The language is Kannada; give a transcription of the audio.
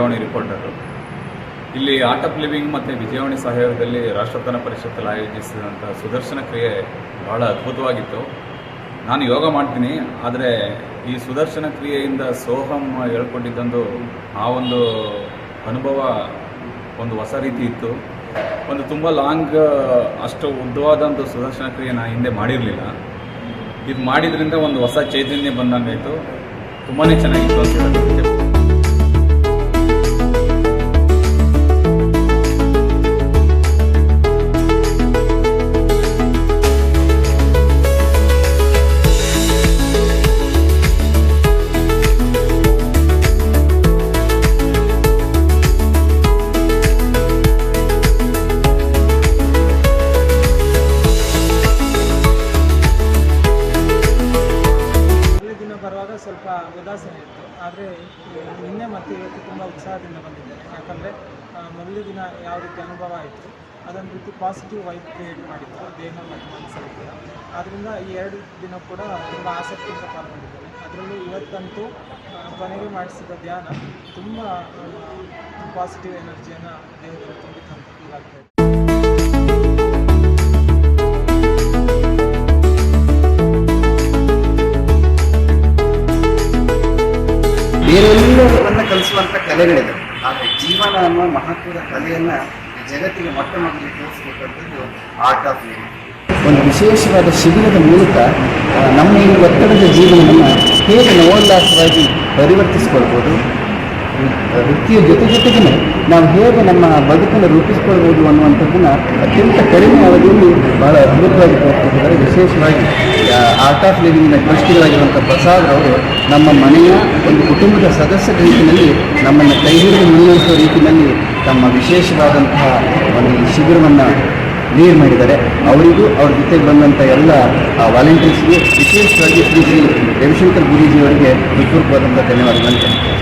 ವಿಜಯವಾಣಿ ರಿಪೋರ್ಟರು. ಇಲ್ಲಿ ಆರ್ಟ್ ಆಫ್ ಲಿವಿಂಗ್ ಮತ್ತು ವಿಜಯವಾಣಿ ಸಹಯೋಗದಲ್ಲಿ ರಾಷ್ಟ್ರೋತ್ಥಾನ ಪರಿಷತ್ತಲ್ಲಿ ಆಯೋಜಿಸಿದಂಥ ಸುದರ್ಶನ ಕ್ರಿಯೆ ಬಹಳ ಅದ್ಭುತವಾಗಿತ್ತು. ನಾನು ಯೋಗ ಮಾಡ್ತೀನಿ, ಆದರೆ ಈ ಸುದರ್ಶನ ಕ್ರಿಯೆಯಿಂದ ಸೋಹಂ ಹೇಳ್ಕೊಂಡಿದ್ದೊಂದು ಆ ಒಂದು ಅನುಭವ ಒಂದು ಹೊಸ ರೀತಿ ಇತ್ತು. ಒಂದು ತುಂಬ ಲಾಂಗ್ ಅಷ್ಟು ಉದ್ದವಾದಂಥ ಸುದರ್ಶನ ಕ್ರಿಯೆ ನಾನು ಹಿಂದೆ ಮಾಡಿರಲಿಲ್ಲ. ಇದು ಮಾಡಿದ್ರಿಂದ ಒಂದು ಹೊಸ ಚೈತನ್ಯ ಬಂದಂಗಾಯಿತು. ತುಂಬಾ ಚೆನ್ನಾಗಿತ್ತು ಅಂತ ಹೇಳೋದು. ಸ್ವಲ್ಪ ಉದಾಸೀನ ಇತ್ತು, ಆದರೆ ನಿನ್ನೆ ಮತ್ತು ಇವತ್ತು ತುಂಬ ಉತ್ಸಾಹದಿಂದ ಬಂದಿದ್ದೇನೆ. ಯಾಕಂದರೆ ಮೊದಲ ದಿನ ಯಾವ ರೀತಿ ಅನುಭವ ಆಯಿತು ಅದೊಂದು ರೀತಿ ಪಾಸಿಟಿವ್ ವೈಬ್ ಕ್ರಿಯೇಟ್ ಮಾಡಿತ್ತು ದೇಹ ಮತ್ತು ಮನಸ್ಸಲ್ಲಿ ಕೂಡ. ಆದ್ದರಿಂದ ಈ 2 ದಿನ ಕೂಡ ತುಂಬ ಆಸಕ್ತಿಯಿಂದ ಪಾಲ್ಗೊಂಡಿದ್ದೇನೆ. ಅದರಲ್ಲೂ ಇವತ್ತಂತೂ ಕೊನೆಗೆ ಮಾಡಿಸಿದ ಧ್ಯಾನ ತುಂಬ ಪಾಸಿಟಿವ್ ಎನರ್ಜಿಯನ್ನು ದೇಹದಲ್ಲಿ ತುಂಬಿದಂತ ಫೀಲ್ ಆಗ್ತಾ ಇದೆ. ಬೇರೆಲ್ಲವನ್ನ ಕಲಿಸುವಂಥ ಕಲೆಗಳಿದೆ, ಆದರೆ ಜೀವನ ಅನ್ನೋ ಮಹತ್ವದ ಕಲೆಯನ್ನು ಜಗತ್ತಿಗೆ ಮೊಟ್ಟ ಮೊದಲಿಗೆ ತೋರಿಸ್ಬೇಕಂಥದ್ದು ಆರ್ಟ್ ಆಫ್ ಲಿವಿಂಗ್. ಒಂದು ವಿಶೇಷವಾದ ಶಿಬಿರದ ಮೂಲಕ ನಮ್ಮ ಈ ಒತ್ತಡದ ಜೀವನವನ್ನು ಹೇಗೆ ನವೋಲ್ಲಾಸವಾಗಿ ಪರಿವರ್ತಿಸ್ಕೊಳ್ಬೋದು, ವೃತ್ತಿಯ ಜೊತೆಗೆ ನಾವು ಹೇಗೆ ನಮ್ಮ ಬದುಕನ್ನು ರೂಪಿಸ್ಕೊಳ್ಬೋದು ಅನ್ನುವಂಥದ್ದನ್ನು ಅತ್ಯಂತ ಕಡಿಮೆ ಅವಧಿಯಲ್ಲಿ ಬಹಳ ಅದ್ಭುತವಾಗಿ ತೋರಿಸ್ತಿದ್ದಾರೆ. ವಿಶೇಷವಾಗಿ ಆರ್ಟ್ ಆಫ್ ಲಿವಿಂಗ್ನ ಟ್ರಸ್ಟಿಗಳಾಗಿರುವಂಥ ಪ್ರಸಾದ್ ಅವರು ನಮ್ಮ ಮನೆಯ ಒಂದು ಕುಟುಂಬದ ಸದಸ್ಯರ ರೀತಿಯಲ್ಲಿ ನಮ್ಮನ್ನು ಕೈ ಹಿಡಿದು ಮುನ್ನಡೆಸುವ ರೀತಿಯಲ್ಲಿ ತಮ್ಮ ವಿಶೇಷವಾದಂತಹ ಒಂದು ಶಿಬಿರವನ್ನು ಲೀಡ್ ಮಾಡಿದ್ದಾರೆ. ಅವರಿಗೂ ಅವ್ರ ಜೊತೆಗೆ ಬಂದಂಥ ಎಲ್ಲ ವಾಲಂಟಿಯರ್ಸ್ಗೂ ವಿಶೇಷವಾಗಿ ಶ್ರೀ ರವಿಶಂಕರ್ ಗುರೂಜಿಯವರಿಗೆ ಹೃತ್ಪೂರ್ವಕವಾದಂಥ ಧನ್ಯವಾದಗಳು.